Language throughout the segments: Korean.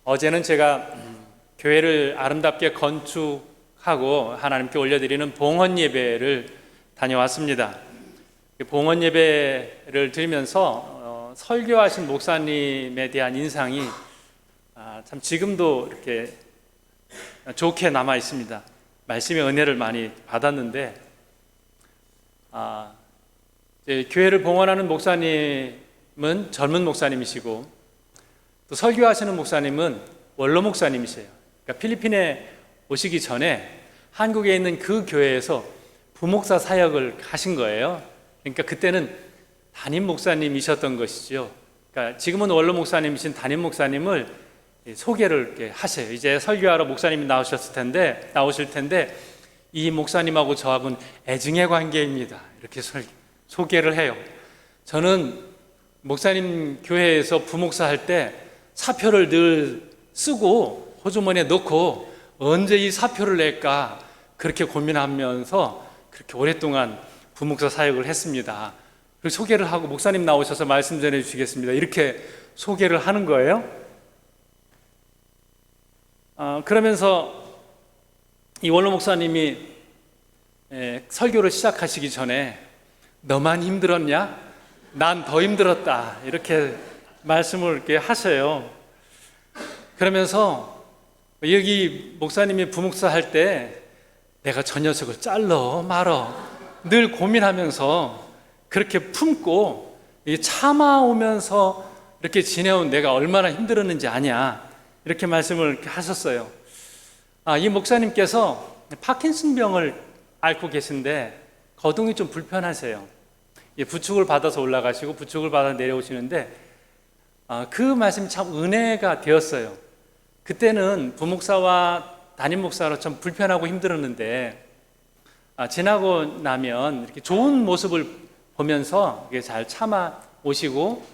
어제는 제가 교회를 아름답게 건축하고 하나님께 올려드리는 봉헌 예배를 다녀왔습니다. 봉헌 예배를 드리면서 설교하신 목사님에 대한 인상이 참 지금도 이렇게 좋게 남아 있습니다. 말씀의 은혜를 많이 받았는데 교회를 봉헌하는 목사님은 젊은 목사님이시고 또 설교하시는 목사님은 원로 목사님이세요. 그러니까 필리핀에 오시기 전에 한국에 있는 그 교회에서 부목사 사역을 하신 거예요. 그러니까 그때는 담임 목사님이셨던 것이죠. 그러니까 지금은 원로 목사님이신 담임 목사님을 소개를 이렇게 하세요. 이제 설교하러 목사님이 나오실 텐데 이 목사님하고 저하고는 애증의 관계입니다. 이렇게 소개를 해요. 저는 목사님 교회에서 부목사 할 때 사표를 늘 쓰고 호주머니에 넣고 언제 이 사표를 낼까 그렇게 고민하면서 그렇게 오랫동안 부목사 사역을 했습니다. 그리고 소개를 하고 목사님 나오셔서 말씀 전해 주시겠습니다. 이렇게 소개를 하는 거예요. 그러면서 이 원로 목사님이 설교를 시작하시기 전에 너만 힘들었냐? 난 더 힘들었다. 이렇게 말씀을 이렇게 하세요. 그러면서 여기 목사님이 부목사 할 때 내가 저 녀석을 잘러 말어 늘 고민하면서 그렇게 품고 참아오면서 이렇게 지내온 내가 얼마나 힘들었는지 아냐 이렇게 말씀을 이렇게 하셨어요. 이 목사님께서 파킨슨 병을 앓고 계신데 거동이 좀 불편하세요. 부축을 받아서 올라가시고 부축을 받아 내려오시는데 그 말씀이 참 은혜가 되었어요. 그때는 부목사와 담임 목사로 참 불편하고 힘들었는데 지나고 나면 이렇게 좋은 모습을 보면서 잘 참아 오시고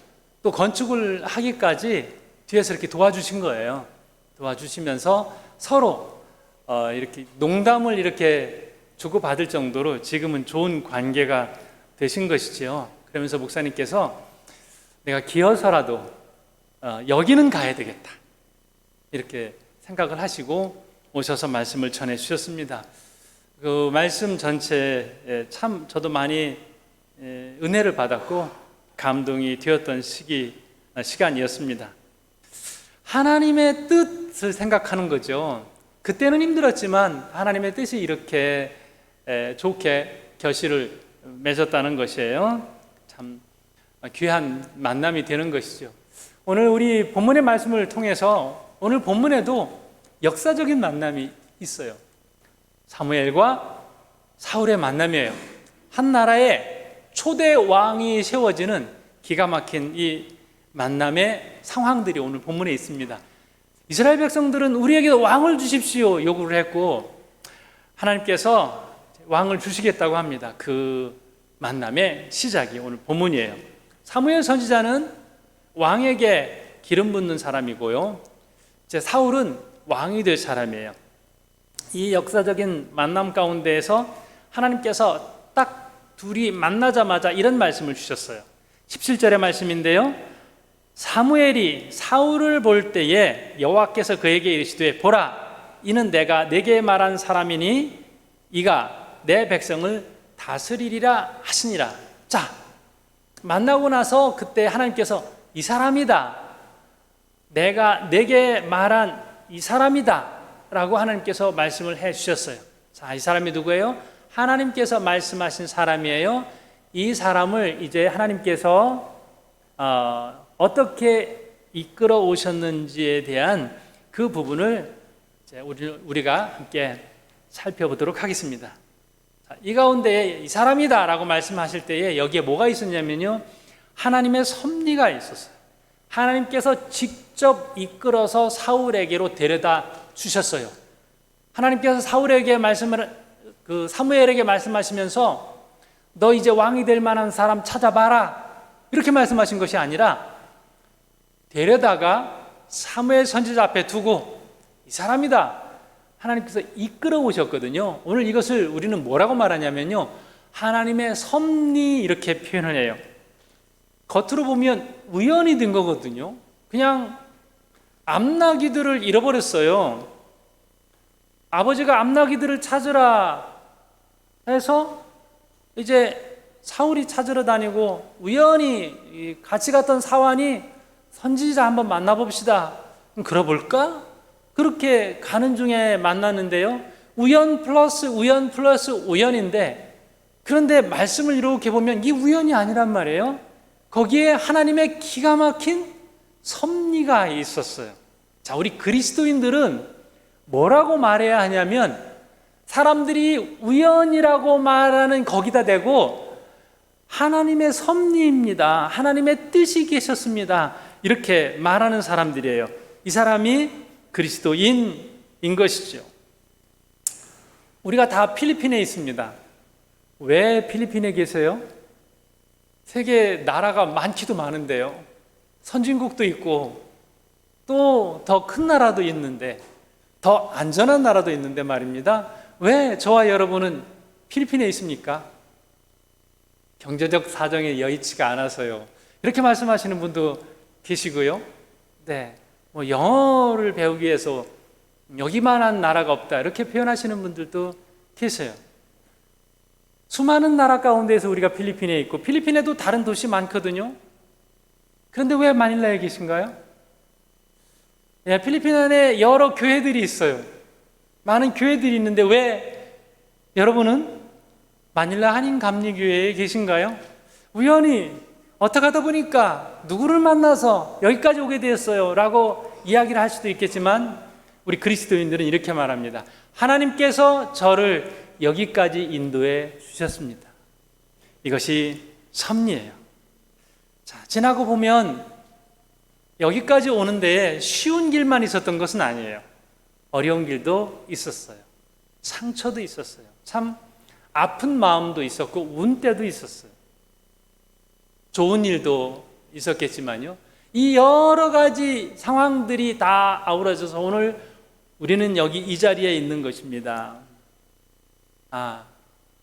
또 건축을 하기까지 뒤에서 이렇게 도와주신 거예요. 도와주시면서 서로 이렇게 농담을 이렇게 주고받을 정도로 지금은 좋은 관계가 되신 것이지요. 그러면서 목사님께서 내가 기어서라도 여기는 가야 되겠다 이렇게 생각을 하시고 오셔서 말씀을 전해 주셨습니다. 그 말씀 전체에 참 저도 많이 은혜를 받았고 감동이 되었던 시간이었습니다. 하나님의 뜻을 생각하는 거죠. 그때는 힘들었지만 하나님의 뜻이 이렇게 좋게 결실을 맺었다는 것이에요. 참 귀한 만남이 되는 것이죠. 오늘 우리 본문의 말씀을 통해서 오늘 본문에도 역사적인 만남이 있어요. 사무엘과 사울의 만남이에요. 한 나라에 초대 왕이 세워지는 기가 막힌 이 만남의 상황들이 오늘 본문에 있습니다. 이스라엘 백성들은 우리에게 왕을 주십시오 요구를 했고 하나님께서 왕을 주시겠다고 합니다. 그 만남의 시작이 오늘 본문이에요. 사무엘 선지자는 왕에게 기름 붓는 사람이고요. 이제 사울은 왕이 될 사람이에요. 이 역사적인 만남 가운데에서 하나님께서 딱 둘이 만나자마자 이런 말씀을 주셨어요. 17절의 말씀인데요. 사무엘이 사울을 볼 때에 여호와께서 그에게 이르시되 보라 이는 내가 내게 말한 사람이니 이가 내 백성을 다스리리라 하시니라. 자, 만나고 나서 그때 하나님께서 이 사람이다. 내가 내게 말한 이 사람이다. 라고 하나님께서 말씀을 해 주셨어요. 자, 이 사람이 누구예요? 하나님께서 말씀하신 사람이에요. 이 사람을 이제 하나님께서 어떻게 이끌어 오셨는지에 대한 그 부분을 이제 우리가 함께 살펴보도록 하겠습니다. 이 가운데 이 사람이다 라고 말씀하실 때에 여기에 뭐가 있었냐면요, 하나님의 섭리가 있었어요. 하나님께서 직접 이끌어서 사울에게로 데려다 주셨어요. 하나님께서 사울에게 사무엘에게 말씀하시면서 너 이제 왕이 될 만한 사람 찾아봐라 이렇게 말씀하신 것이 아니라 데려다가 사무엘 선지자 앞에 두고 이 사람이다 하나님께서 이끌어 오셨거든요. 오늘 이것을 우리는 뭐라고 말하냐면요, 하나님의 섭리 이렇게 표현을 해요. 겉으로 보면 우연히 된 거거든요. 그냥 암나귀들을 잃어버렸어요. 아버지가 암나귀들을 찾으라 해서 이제 사울이 찾으러 다니고, 우연히 같이 갔던 사환이 선지자 한번 만나봅시다. 그러볼까? 그렇게 가는 중에 만났는데요. 우연 플러스 우연 플러스 우연인데, 그런데 말씀을 이렇게 보면 이 우연이 아니란 말이에요. 거기에 하나님의 기가 막힌 섭리가 있었어요. 자, 우리 그리스도인들은 뭐라고 말해야 하냐면, 사람들이 우연이라고 말하는 거기다 대고 하나님의 섭리입니다, 하나님의 뜻이 계셨습니다, 이렇게 말하는 사람들이에요. 이 사람이 그리스도인인 것이죠. 우리가 다 필리핀에 있습니다. 왜 필리핀에 계세요? 세계 나라가 많기도 많은데요. 선진국도 있고 또 더 큰 나라도 있는데, 더 안전한 나라도 있는데 말입니다. 왜 저와 여러분은 필리핀에 있습니까? 경제적 사정에 여의치가 않아서요. 이렇게 말씀하시는 분도 계시고요. 네, 뭐 영어를 배우기 위해서 여기만한 나라가 없다, 이렇게 표현하시는 분들도 계세요. 수많은 나라 가운데에서 우리가 필리핀에 있고, 필리핀에도 다른 도시 많거든요. 그런데 왜 마닐라에 계신가요? 예, 필리핀 안에 여러 교회들이 있어요. 많은 교회들이 있는데 왜 여러분은 마닐라 한인감리교회에 계신가요? 우연히 어떻게 하다 보니까 누구를 만나서 여기까지 오게 되었어요 라고 이야기를 할 수도 있겠지만, 우리 그리스도인들은 이렇게 말합니다. 하나님께서 저를 여기까지 인도해 주셨습니다. 이것이 섭리예요. 자, 지나고 보면 여기까지 오는 데에 쉬운 길만 있었던 것은 아니에요. 어려운 길도 있었어요. 상처도 있었어요. 참 아픈 마음도 있었고 운때도 있었어요. 좋은 일도 있었겠지만요. 이 여러 가지 상황들이 다 아우러져서 오늘 우리는 여기 이 자리에 있는 것입니다.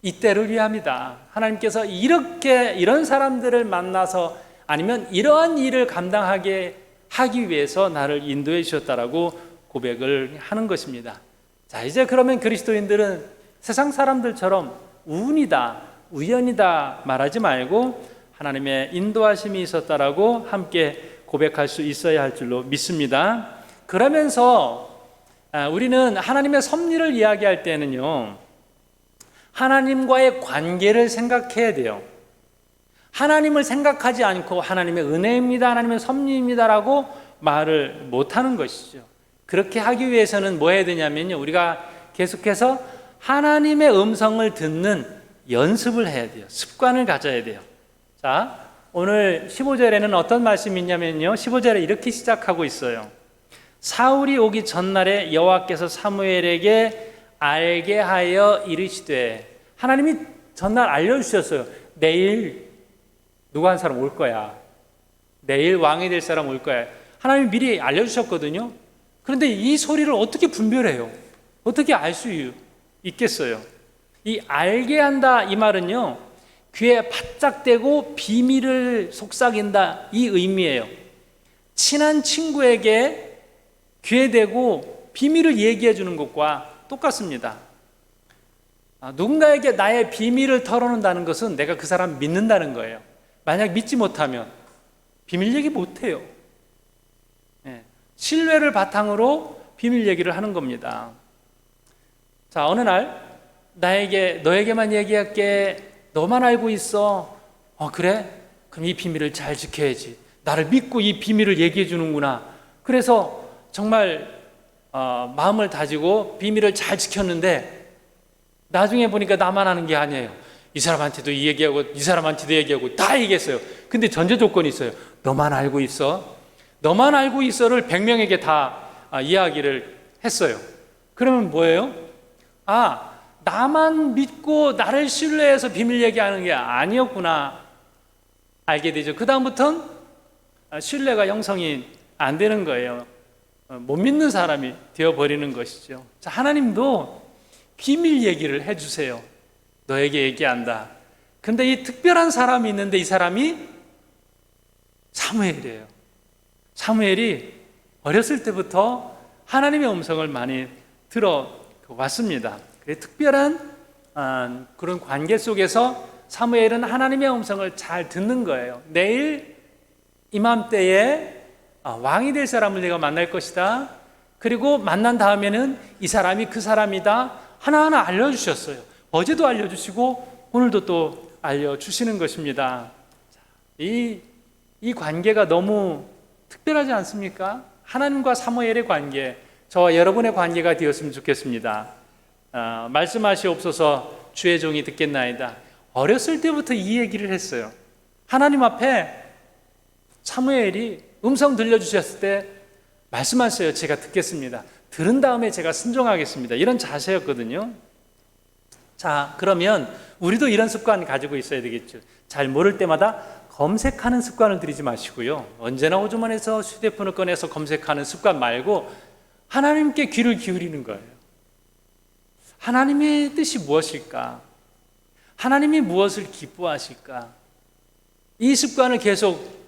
이때를 위함이다. 하나님께서 이런 사람들을 만나서, 아니면 이러한 일을 감당하게 하기 위해서 나를 인도해 주셨다라고 고백을 하는 것입니다. 자, 이제 그러면 그리스도인들은 세상 사람들처럼 운이다, 우연이다 말하지 말고 하나님의 인도하심이 있었다라고 함께 고백할 수 있어야 할 줄로 믿습니다. 그러면서 우리는 하나님의 섭리를 이야기할 때는요, 하나님과의 관계를 생각해야 돼요. 하나님을 생각하지 않고 하나님의 은혜입니다, 하나님의 섭리입니다라고 말을 못하는 것이죠. 그렇게 하기 위해서는 뭐 해야 되냐면요, 우리가 계속해서 하나님의 음성을 듣는 연습을 해야 돼요. 습관을 가져야 돼요. 자, 오늘 15절에는 어떤 말씀이 있냐면요, 15절에 이렇게 시작하고 있어요. 사울이 오기 전날에 여호와께서 사무엘에게 알게 하여 이르시되, 하나님이 전날 알려주셨어요. 내일 누구 한 사람 올 거야. 내일 왕이 될 사람 올 거야. 하나님이 미리 알려주셨거든요. 그런데 이 소리를 어떻게 분별해요? 어떻게 알 수 있겠어요? 이 알게 한다, 이 말은요, 귀에 바짝 대고 비밀을 속삭인다, 이 의미예요. 친한 친구에게 귀에 대고 비밀을 얘기해 주는 것과 똑같습니다. 누군가에게 나의 비밀을 털어놓는다는 것은 내가 그 사람 믿는다는 거예요. 만약 믿지 못하면 비밀 얘기 못해요. 신뢰를 바탕으로 비밀 얘기를 하는 겁니다. 자, 어느 날 너에게만 얘기할게, 너만 알고 있어. 그래? 그럼 이 비밀을 잘 지켜야지. 나를 믿고 이 비밀을 얘기해 주는구나. 그래서 정말 마음을 다지고 비밀을 잘 지켰는데, 나중에 보니까 나만 아는 게 아니에요. 이 사람한테도 이 얘기하고 이 사람한테도 얘기하고 다 얘기했어요. 근데 전제 조건이 있어요. 너만 알고 있어. 너만 알고 있어를 100명에게 다 이야기를 했어요. 그러면 뭐예요? 나만 믿고 나를 신뢰해서 비밀 얘기하는 게 아니었구나 알게 되죠. 그 다음부터는 신뢰가 형성이 안 되는 거예요. 못 믿는 사람이 되어버리는 것이죠. 자, 하나님도 비밀 얘기를 해주세요. 너에게 얘기한다. 근데 이 특별한 사람이 있는데, 이 사람이 사무엘이에요. 사무엘이 어렸을 때부터 하나님의 음성을 많이 들어왔습니다. 특별한 그런 관계 속에서 사무엘은 하나님의 음성을 잘 듣는 거예요. 내일 이맘때에 왕이 될 사람을 내가 만날 것이다. 그리고 만난 다음에는 이 사람이 그 사람이다. 하나하나 알려주셨어요. 어제도 알려주시고 오늘도 또 알려주시는 것입니다. 이 관계가 너무 특별하지 않습니까? 하나님과 사무엘의 관계, 저와 여러분의 관계가 되었으면 좋겠습니다. 말씀하시옵소서 주의 종이 듣겠나이다. 어렸을 때부터 이 얘기를 했어요. 하나님 앞에 사무엘이 음성 들려주셨을 때 말씀하세요. 제가 듣겠습니다. 들은 다음에 제가 순종하겠습니다. 이런 자세였거든요. 자, 그러면 우리도 이런 습관 가지고 있어야 되겠죠. 잘 모를 때마다 검색하는 습관을 들이지 마시고요. 언제나 호주머니에서 휴대폰을 꺼내서 검색하는 습관 말고 하나님께 귀를 기울이는 거예요. 하나님의 뜻이 무엇일까? 하나님이 무엇을 기뻐하실까? 이 습관을 계속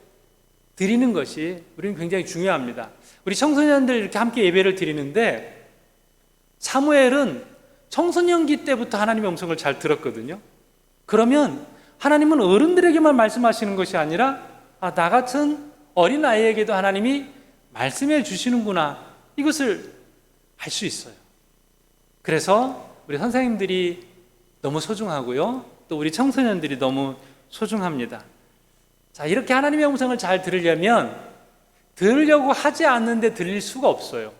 드리는 것이 우리는 굉장히 중요합니다. 우리 청소년들 이렇게 함께 예배를 드리는데 사무엘은 청소년기 때부터 하나님의 음성을 잘 들었거든요. 그러면 하나님은 어른들에게만 말씀하시는 것이 아니라 나 같은 어린아이에게도 하나님이 말씀해 주시는구나, 이것을 알 수 있어요. 그래서 우리 선생님들이 너무 소중하고요, 또 우리 청소년들이 너무 소중합니다. 자, 이렇게 하나님의 음성을 잘 들으려면 들으려고 하지 않는데 들릴 수가 없어요.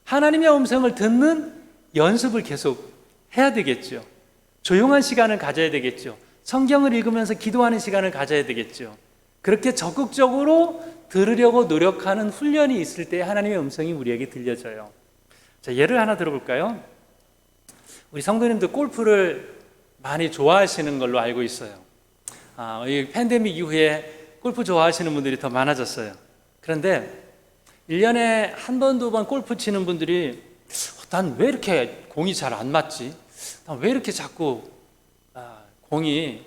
하나님의 음성을 듣는 연습을 계속 해야 되겠죠. 조용한 시간을 가져야 되겠죠. 성경을 읽으면서 기도하는 시간을 가져야 되겠죠. 그렇게 적극적으로 들으려고 노력하는 훈련이 있을 때 하나님의 음성이 우리에게 들려져요. 자, 예를 하나 들어볼까요? 우리 성도님들 골프를 많이 좋아하시는 걸로 알고 있어요. 이 팬데믹 이후에 골프 좋아하시는 분들이 더 많아졌어요. 그런데 1년에 한 번, 두 번 골프 치는 분들이 난 왜 이렇게 공이 잘 안 맞지? 난 왜 이렇게 자꾸 공이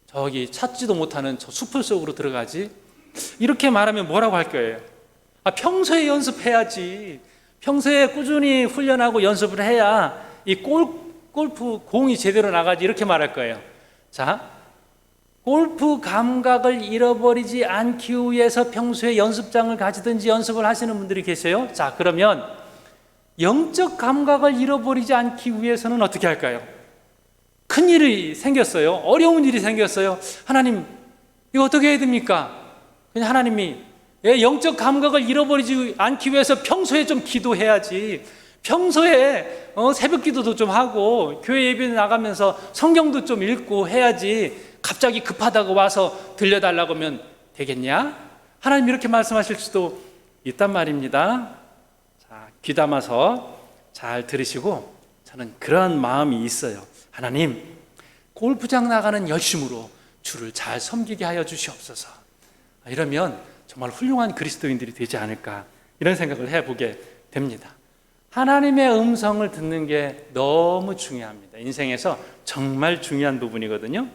저기 찾지도 못하는 저 숲을 속으로 들어가지? 이렇게 말하면 뭐라고 할 거예요? 평소에 연습해야지. 평소에 꾸준히 훈련하고 연습을 해야 이 골프 공이 제대로 나가지, 이렇게 말할 거예요. 자, 골프 감각을 잃어버리지 않기 위해서 평소에 연습장을 가지든지 연습을 하시는 분들이 계세요. 자, 그러면 영적 감각을 잃어버리지 않기 위해서는 어떻게 할까요? 큰 일이 생겼어요. 어려운 일이 생겼어요. 하나님, 이거 어떻게 해야 됩니까? 그냥 하나님이 영적 감각을 잃어버리지 않기 위해서 평소에 좀 기도해야지. 평소에 새벽 기도도 좀 하고 교회 예배 나가면서 성경도 좀 읽고 해야지. 갑자기 급하다고 와서 들려달라고 하면 되겠냐? 하나님 이렇게 말씀하실 수도 있단 말입니다. 자, 귀담아서 잘 들으시고, 저는 그런 마음이 있어요. 하나님, 골프장 나가는 열심으로 주를 잘 섬기게 하여 주시옵소서. 이러면 정말 훌륭한 그리스도인들이 되지 않을까, 이런 생각을 해보게 됩니다. 하나님의 음성을 듣는 게 너무 중요합니다. 인생에서 정말 중요한 부분이거든요.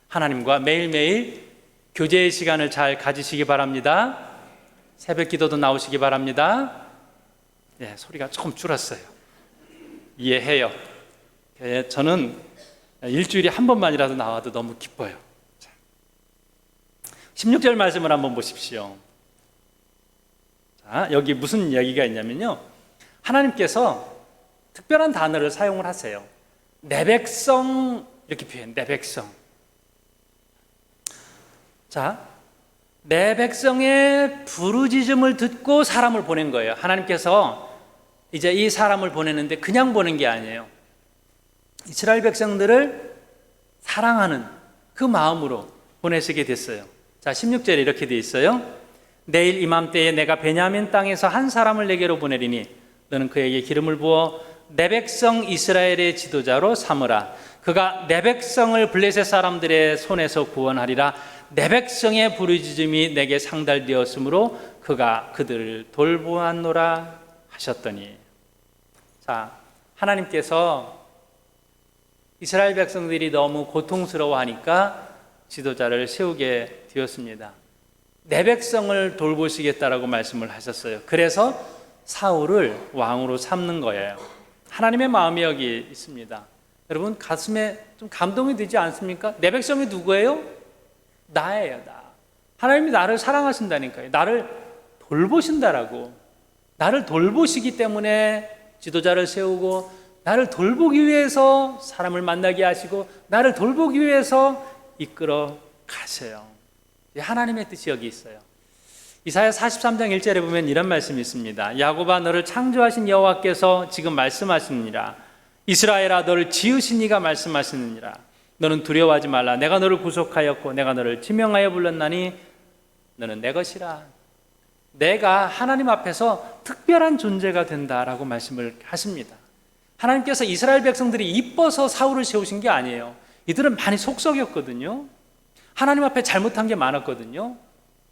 하나님과 매일매일 교제의 시간을 잘 가지시기 바랍니다. 새벽 기도도 나오시기 바랍니다. 네, 소리가 조금 줄었어요. 이해해요. 저는 일주일에 한 번만이라도 나와도 너무 기뻐요. 16절 말씀을 한번 보십시오. 자, 여기 무슨 이야기가 있냐면요, 하나님께서 특별한 단어를 사용을 하세요. 내 백성, 이렇게 표현, 내 백성. 자, 내 백성의 부르짖음을 듣고 사람을 보낸 거예요. 하나님께서 이제 이 사람을 보내는데 그냥 보낸 게 아니에요. 이스라엘 백성들을 사랑하는 그 마음으로 보내시게 됐어요. 자, 16절에 이렇게 되어 있어요. 내일 이맘때에 내가 베냐민 땅에서 한 사람을 내게로 보내리니 너는 그에게 기름을 부어 내 백성 이스라엘의 지도자로 삼으라. 그가 내 백성을 블레셋 사람들의 손에서 구원하리라. 내 백성의 부르짖음이 내게 상달되었으므로 그가 그들을 돌보았노라 하셨더니. 자, 하나님께서 이스라엘 백성들이 너무 고통스러워하니까 지도자를 세우게 되었습니다. 내 백성을 돌보시겠다라고 말씀을 하셨어요. 그래서 사울을 왕으로 삼는 거예요. 하나님의 마음이 여기 있습니다. 여러분 가슴에 좀 감동이 되지 않습니까? 내 백성이 누구예요? 나예요, 나. 하나님이 나를 사랑하신다니까요. 나를 돌보신다라고. 나를 돌보시기 때문에 지도자를 세우고, 나를 돌보기 위해서 사람을 만나게 하시고, 나를 돌보기 위해서 이끌어 가세요. 하나님의 뜻이 여기 있어요. 이사야 43장 1절에 보면 이런 말씀이 있습니다. 야곱아, 너를 창조하신 여호와께서 지금 말씀하시느니라. 이스라엘아, 너를 지으신 이가 말씀하시느니라. 너는 두려워하지 말라. 내가 너를 구속하였고 내가 너를 지명하여 불렀나니 너는 내 것이라. 내가 하나님 앞에서 특별한 존재가 된다라고 말씀을 하십니다. 하나님께서 이스라엘 백성들이 이뻐서 사울을 세우신 게 아니에요. 이들은 많이 속썩였거든요. 하나님 앞에 잘못한 게 많았거든요.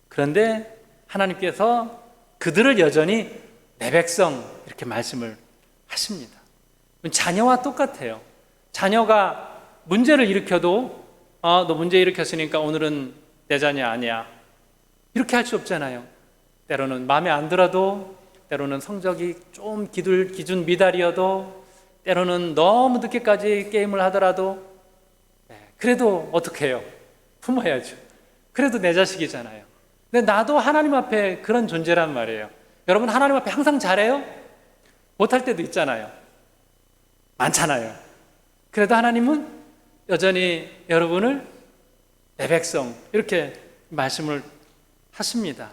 그런데 하나님께서 그들을 여전히 내 백성 이렇게 말씀을 하십니다. 자녀와 똑같아요. 자녀가 문제를 일으켜도 너 문제 일으켰으니까 오늘은 내 자녀 아니야, 이렇게 할 수 없잖아요. 때로는 마음에 안 들어도, 때로는 성적이 좀 기준 미달이어도, 때로는 너무 늦게까지 게임을 하더라도, 그래도 어떻게 해요? 품어야죠. 그래도 내 자식이잖아요. 근데 나도 하나님 앞에 그런 존재란 말이에요. 여러분 하나님 앞에 항상 잘해요? 못할 때도 있잖아요. 많잖아요. 그래도 하나님은 여전히 여러분을 내 백성 이렇게 말씀을 하십니다.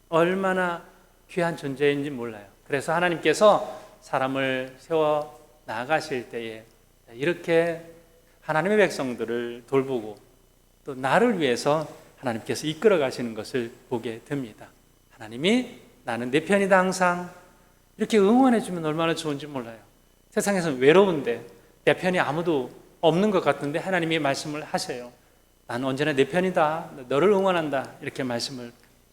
얼마나 귀한 존재인지 몰라요. 그래서 하나님께서 사람을 세워 나가실 때에 이렇게 하나님의 백성들을 돌보고 또 나를 위해서 하나님께서 이끌어 가시는 것을 보게 됩니다. 하나님이 나는 내 편이다 항상 이렇게 응원해 주면 얼마나 좋은지 몰라요. 세상에서는 외로운데 내 편이 아무도 없는 것 같은데 하나님이 말씀을 하세요. 나는 언제나 내 편이다, 너를 응원한다, 이렇게 말씀을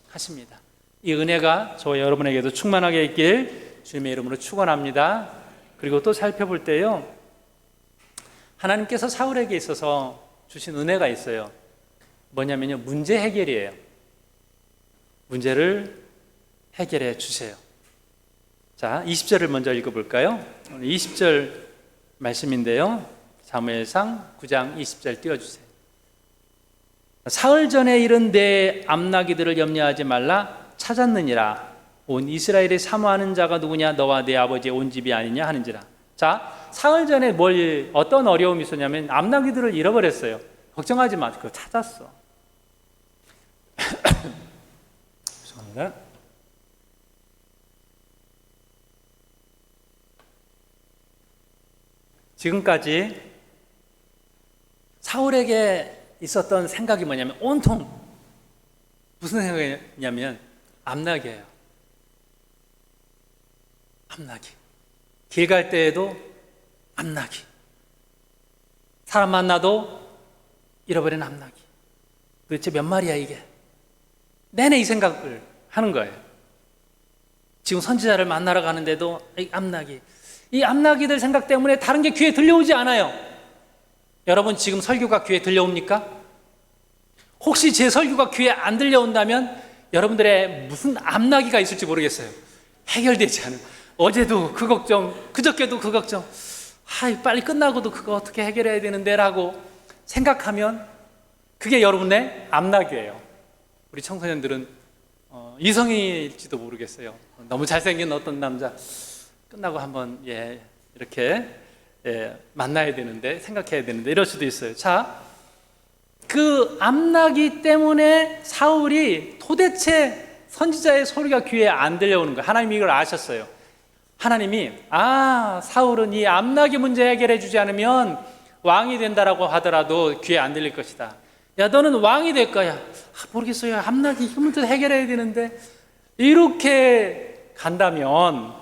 하십니다. 이 은혜가 저와 여러분에게도 충만하게 있길 주님의 이름으로 축원합니다. 그리고 또 살펴볼 때요, 하나님께서 사울에게 있어서 주신 은혜가 있어요. 뭐냐면요, 문제 해결이에요. 문제를 해결해 주세요. 자, 20절을 먼저 읽어볼까요? 오늘 20절 말씀인데요, 사무엘상 9장 20절 띄워주세요. 사흘 전에 이른 내 암나기들을 염려하지 말라. 찾았느니라. 온 이스라엘이 사모하는 자가 누구냐? 너와 내 아버지의 온 집이 아니냐 하는지라. 자, 사흘 전에 어떤 어려움이 있었냐면 암나기들을 잃어버렸어요. 걱정하지 마, 그거 찾았어. 죄송합니다. 지금까지 사울에게 있었던 생각이 뭐냐면 온통 무슨 생각이냐면 암나기예요. 암나기. 길 갈 때에도 암나기. 사람 만나도 잃어버린 암나기. 도대체 몇 마리야 이게? 내내 이 생각을 하는 거예요. 지금 선지자를 만나러 가는데도 이 암나기. 이 암나기들 생각 때문에 다른 게 귀에 들려오지 않아요. 여러분 지금 설교가 귀에 들려옵니까? 혹시 제 설교가 귀에 안 들려온다면 여러분들의 무슨 암나기가 있을지 모르겠어요. 해결되지 않은, 어제도 그 걱정, 그저께도 그 걱정, 빨리 끝나고도 그거 어떻게 해결해야 되는데 라고 생각하면 그게 여러분의 암나기예요. 우리 청소년들은 이성일지도 모르겠어요. 너무 잘생긴 어떤 남자 끝나고 한번 이렇게 만나야 되는데, 생각해야 되는데 이럴 수도 있어요. 자, 그 암나기 때문에 사울이 도대체 선지자의 소리가 귀에 안 들려오는 거예요. 하나님이 이걸 아셨어요. 하나님이 사울은 이 암나기 문제 해결해 주지 않으면 왕이 된다라고 하더라도 귀에 안 들릴 것이다. 야, 너는 왕이 될 거야. 모르겠어요. 암나기 이 문제 해결해야 되는데, 이렇게 간다면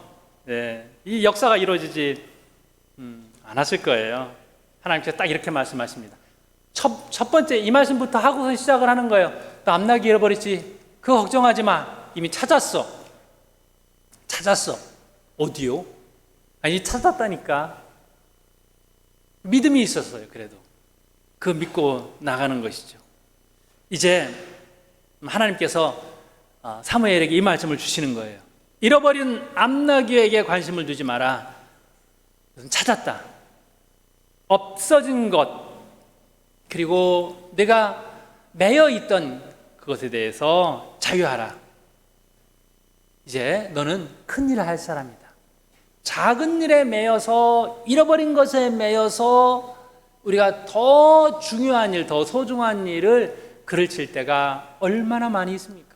이 역사가 이루어지지 않았을 거예요. 하나님께서 딱 이렇게 말씀하십니다. 첫 번째 이 말씀부터 하고서 시작을 하는 거예요. 너 암나기 잃어버리지? 그거 걱정하지 마. 이미 찾았어. 어디요? 아니, 찾았다니까. 믿음이 있었어요. 그래도 그 믿고 나가는 것이죠. 이제 하나님께서 사무엘에게 이 말씀을 주시는 거예요. 잃어버린 암나귀에게 관심을 두지 마라. 찾았다. 없어진 것, 그리고 내가 매여 있던 그것에 대해서 자유하라. 이제 너는 큰 일을 할 사람이다. 작은 일에 매여서, 잃어버린 것에 매여서 우리가 더 중요한 일, 더 소중한 일을 글을 칠 때가 얼마나 많이 있습니까?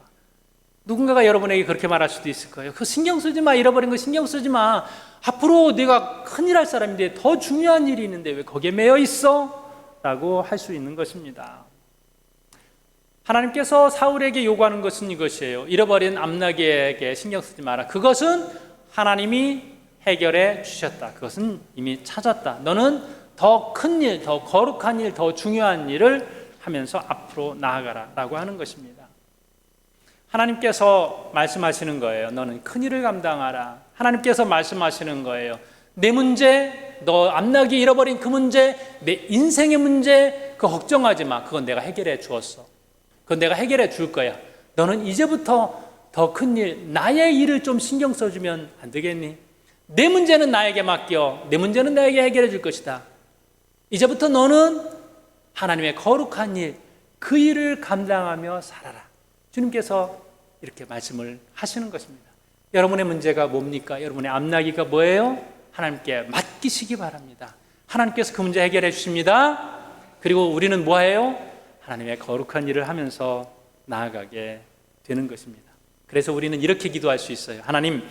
누군가가 여러분에게 그렇게 말할 수도 있을 거예요. 그거 신경 쓰지 마. 잃어버린 거 신경 쓰지 마. 앞으로 네가 큰일 할 사람인데 더 중요한 일이 있는데 왜 거기에 매여 있어? 라고 할 수 있는 것입니다. 하나님께서 사울에게 요구하는 것은 이것이에요. 잃어버린 암나귀에게 신경 쓰지 마라. 그것은 하나님이 해결해 주셨다. 그것은 이미 찾았다. 너는 더 큰 일, 더 거룩한 일, 더 중요한 일을 하면서 앞으로 나아가라 라고 하는 것입니다. 하나님께서 말씀하시는 거예요. 너는 큰 일을 감당하라. 하나님께서 말씀하시는 거예요. 내 문제, 너 암나귀 잃어버린 그 문제, 내 인생의 문제, 그거 걱정하지 마. 그건 내가 해결해 주었어. 그건 내가 해결해 줄 거야. 너는 이제부터 더 큰 일, 나의 일을 좀 신경 써주면 안 되겠니? 내 문제는 나에게 맡겨. 내 문제는 나에게 해결해 줄 것이다. 이제부터 너는 하나님의 거룩한 일, 그 일을 감당하며 살아라. 주님께서 이렇게 말씀을 하시는 것입니다. 여러분의 문제가 뭡니까? 여러분의 암나귀가 뭐예요? 하나님께 맡기시기 바랍니다. 하나님께서 그 문제 해결해 주십니다. 그리고 우리는 뭐예요? 하나님의 거룩한 일을 하면서 나아가게 되는 것입니다. 그래서 우리는 이렇게 기도할 수 있어요. 하나님,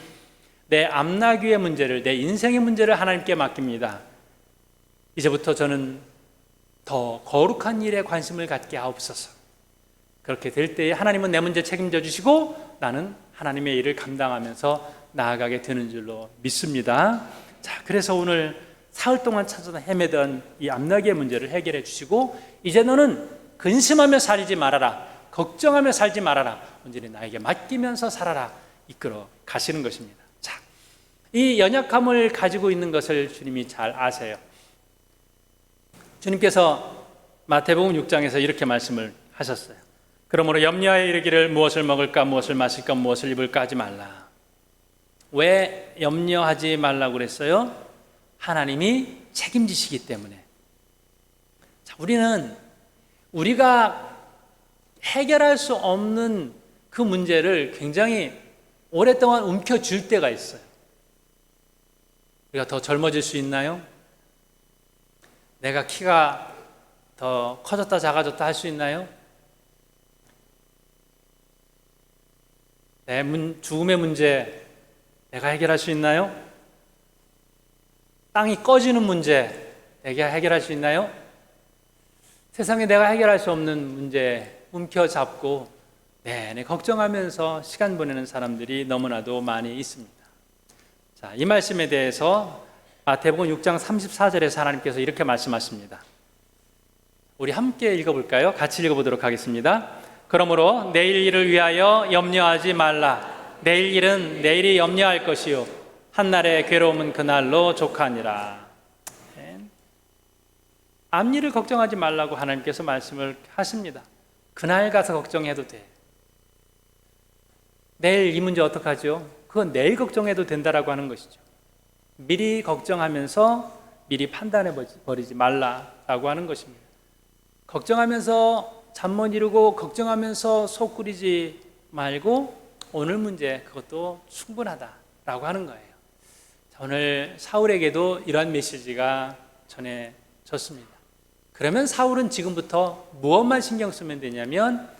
내 암나귀의 문제를, 내 인생의 문제를 하나님께 맡깁니다. 이제부터 저는 더 거룩한 일에 관심을 갖게 하옵소서. 그렇게 될 때에 하나님은 내 문제 책임져 주시고 나는 하나님의 일을 감당하면서 나아가게 되는 줄로 믿습니다. 자, 그래서 오늘 사흘 동안 찾아서 헤매던 이 암나귀의 문제를 해결해 주시고 이제 너는 근심하며 살지 말아라. 걱정하며 살지 말아라. 온전히 나에게 맡기면서 살아라. 이끌어 가시는 것입니다. 자, 이 연약함을 가지고 있는 것을 주님이 잘 아세요. 주님께서 마태복음 6장에서 이렇게 말씀을 하셨어요. 그러므로 염려하여 이르기를 무엇을 먹을까, 무엇을 마실까, 무엇을 입을까 하지 말라. 왜 염려하지 말라고 그랬어요? 하나님이 책임지시기 때문에. 자, 우리는 우리가 해결할 수 없는 그 문제를 굉장히 오랫동안 움켜쥘 때가 있어요. 우리가 더 젊어질 수 있나요? 내가 키가 더 커졌다 작아졌다 할 수 있나요? 내 죽음의 문제 내가 해결할 수 있나요? 땅이 꺼지는 문제 내가 해결할 수 있나요? 세상에 내가 해결할 수 없는 문제 움켜잡고 내내 걱정하면서 시간 보내는 사람들이 너무나도 많이 있습니다. 자, 이 말씀에 대해서 마태복음 6장 34절에서 하나님께서 이렇게 말씀하십니다. 우리 함께 읽어볼까요? 같이 읽어보도록 하겠습니다. 그러므로 내일 일을 위하여 염려하지 말라. 내일 일은 내일이 염려할 것이요 한날의 괴로움은 그날로 족하니라. 앞일을 걱정하지 말라고 하나님께서 말씀을 하십니다. 그날 가서 걱정해도 돼. 내일 이 문제 어떡하죠? 그건 내일 걱정해도 된다라고 하는 것이죠. 미리 걱정하면서 미리 판단해 버리지 말라라고 하는 것입니다. 걱정하면서 잠 못 이루고 걱정하면서 속 끓이지 말고 오늘 문제 그것도 충분하다라고 하는 거예요. 오늘 사울에게도 이러한 메시지가 전해졌습니다. 그러면 사울은 지금부터 무엇만 신경 쓰면 되냐면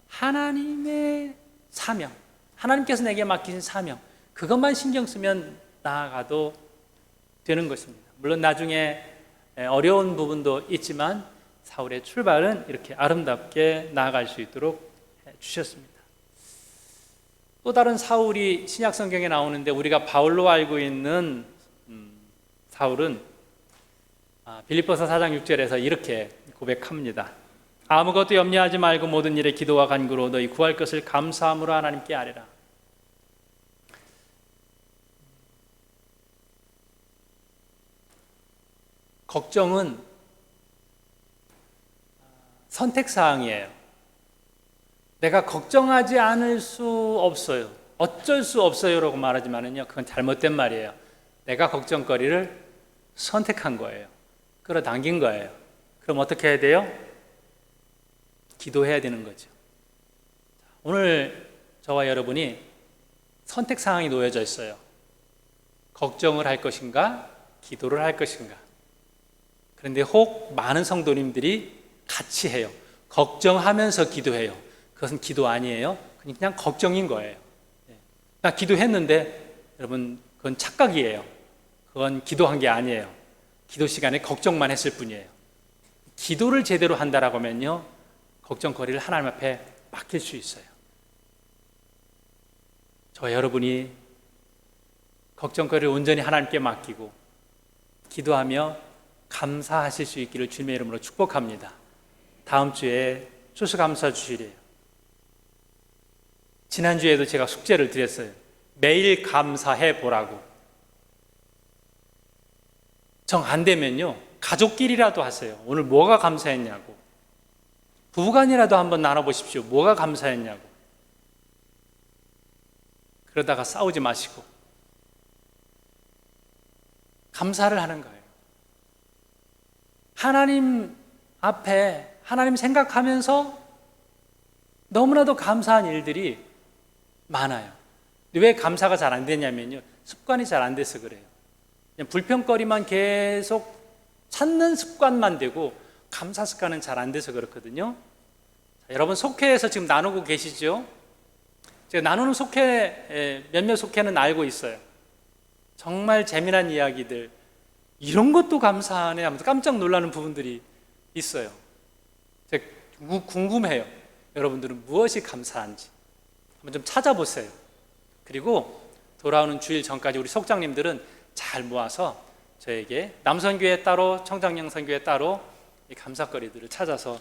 하나님의 사명, 하나님께서 내게 맡기신 사명, 그것만 신경 쓰면 나아가도 되는 것입니다. 물론 나중에 어려운 부분도 있지만 사울의 출발은 이렇게 아름답게 나아갈 수 있도록 해주셨습니다. 또 다른 사울이 신약 성경에 나오는데 우리가 바울로 알고 있는 사울은 빌립보서 4장 6절에서 이렇게 고백합니다. 아무것도 염려하지 말고 모든 일에 기도와 간구로 너희 구할 것을 감사함으로 하나님께 아뢰라. 걱정은 선택사항이에요. 내가 걱정하지 않을 수 없어요, 어쩔 수 없어요라고 말하지만은요, 그건 잘못된 말이에요. 내가 걱정거리를 선택한 거예요. 끌어당긴 거예요. 그럼 어떻게 해야 돼요? 기도해야 되는 거죠. 오늘 저와 여러분이 선택 상황이 놓여져 있어요. 걱정을 할 것인가, 기도를 할 것인가. 그런데 혹 많은 성도님들이 같이 해요. 걱정하면서 기도해요. 그것은 기도 아니에요. 그냥 걱정인 거예요. 나 기도했는데 여러분, 그건 착각이에요. 그건 기도한 게 아니에요. 기도 시간에 걱정만 했을 뿐이에요. 기도를 제대로 한다라고 하면요, 걱정거리를 하나님 앞에 맡길 수 있어요. 저와 여러분이 걱정거리를 온전히 하나님께 맡기고 기도하며 감사하실 수 있기를 주님의 이름으로 축복합니다. 다음 주에 추수감사 주일이에요. 지난주에도 제가 숙제를 드렸어요. 매일 감사해 보라고. 정 안 되면요, 가족끼리라도 하세요. 오늘 뭐가 감사했냐고. 부부간이라도 한번 나눠보십시오. 뭐가 감사했냐고. 그러다가 싸우지 마시고 감사를 하는 거예요. 하나님 앞에 하나님 생각하면서 너무나도 감사한 일들이 많아요. 왜 감사가 잘 안 되냐면요, 습관이 잘 안 돼서 그래요. 그냥 불평거리만 계속 찾는 습관만 되고 감사 습관은 잘 안 돼서 그렇거든요. 자, 여러분 속회에서 지금 나누고 계시죠? 제가 나누는 속회, 몇몇 속회는 알고 있어요. 정말 재미난 이야기들, 이런 것도 감사하네 하면서 깜짝 놀라는 부분들이 있어요. 제가 궁금해요. 여러분들은 무엇이 감사한지 한번 좀 찾아보세요. 그리고 돌아오는 주일 전까지 우리 속장님들은 잘 모아서 저에게 남선교회 따로, 청장영선교회 따로 이 감사거리들을 찾아서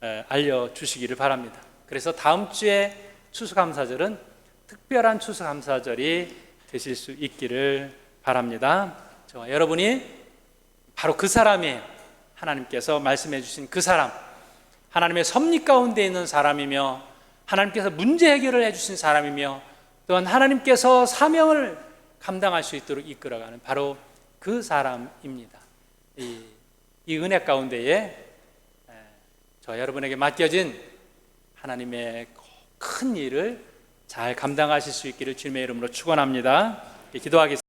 알려주시기를 바랍니다. 그래서 다음 주에 추수감사절은 특별한 추수감사절이 되실 수 있기를 바랍니다. 저와 여러분이 바로 그 사람이에요. 하나님께서 말씀해 주신 그 사람, 하나님의 섭리 가운데 있는 사람이며 하나님께서 문제 해결을 해주신 사람이며 또한 하나님께서 사명을 감당할 수 있도록 이끌어가는 바로 그 사람입니다. 이 은혜 가운데에 저 여러분에게 맡겨진 하나님의 큰 일을 잘 감당하실 수 있기를 주님의 이름으로 축원합니다. 기도하겠습니다.